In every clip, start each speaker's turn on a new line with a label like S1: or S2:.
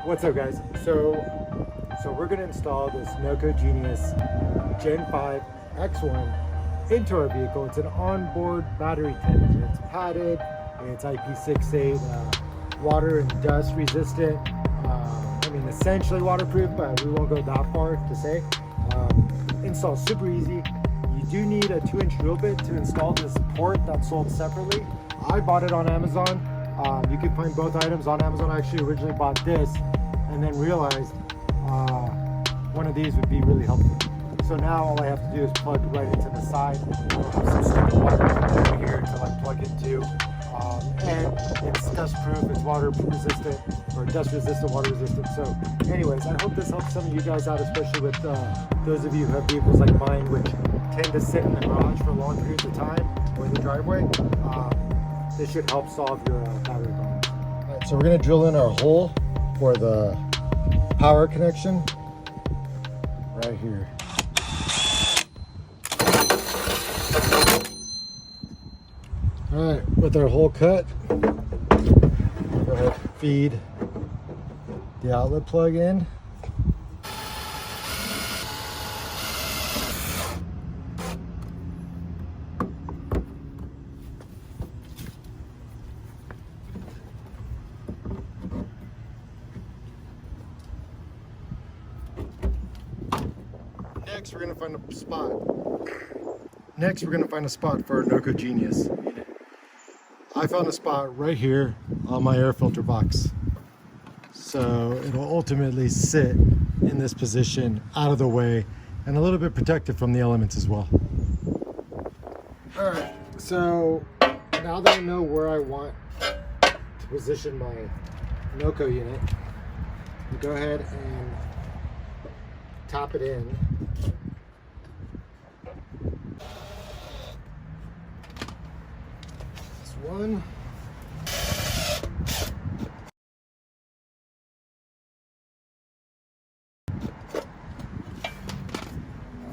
S1: What's up, guys? So we're gonna install this NOCO Genius Gen5X1 into our vehicle. It's an onboard battery tent. It's padded. It's IP68, water and dust resistant. Essentially waterproof, but we won't go that far to say. Install super easy. You do need a 2-inch drill bit to install this port that's sold separately. I bought it on Amazon. You can find both items on Amazon. I actually originally bought this and then realized one of these would be really helpful. So now all I have to do is plug right into the side. Some stupid water over here to like plug into. And it's dust proof, it's water resistant, or dust resistant, water resistant. So anyways, I hope this helps some of you guys out, especially with those of you who have vehicles like mine, which tend to sit in the garage for long periods of time or in the driveway. This should help solve your battery problem. All right, so we're gonna drill in our hole for the power connection right here. All right, with our hole cut, we'll go ahead and feed the outlet plug in. Next, we're gonna find a spot. Next, we're gonna find a spot for our NOCO Genius. I found a spot right here on my air filter box. So it'll ultimately sit in this position, out of the way, and a little bit protected from the elements as well. All right, so now that I know where I want to position my NOCO unit, you go ahead and tap it in. One.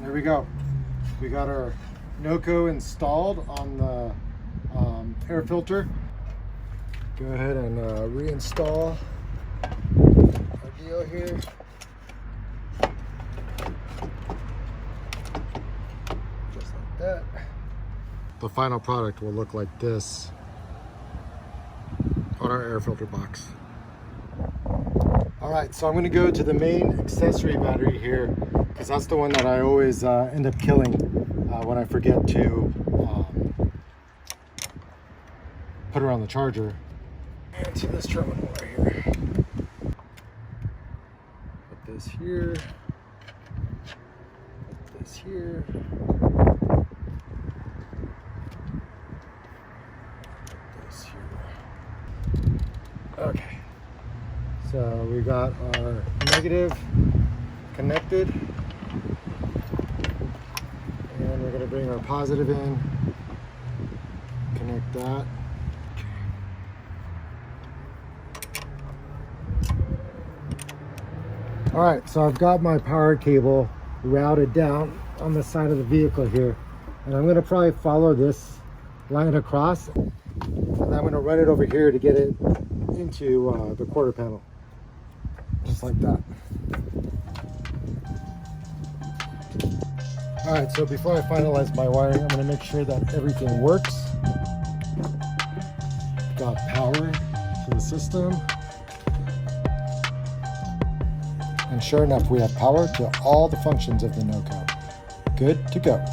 S1: There we go. We got our NOCO installed on the air filter. Go ahead and reinstall our deal here. Just like that. The final product will look like this on our air filter box. All right, so I'm gonna go to the main accessory battery here because that's the one that I always end up killing when I forget to put her on the charger. And to this terminal right here. Put this here. Put this here. Okay, so we got our negative connected, and we're going to bring our positive in, connect that. All right, so I've got my power cable routed down on the side of the vehicle here, and I'm going to probably follow this line across, and I'm going to run it over here to get it into the quarter panel, just like that. All right, so before I finalize my wiring, I'm going to make sure that everything works. Got power to the system, and sure enough, we have power to all the functions of the NOCO. Good to go.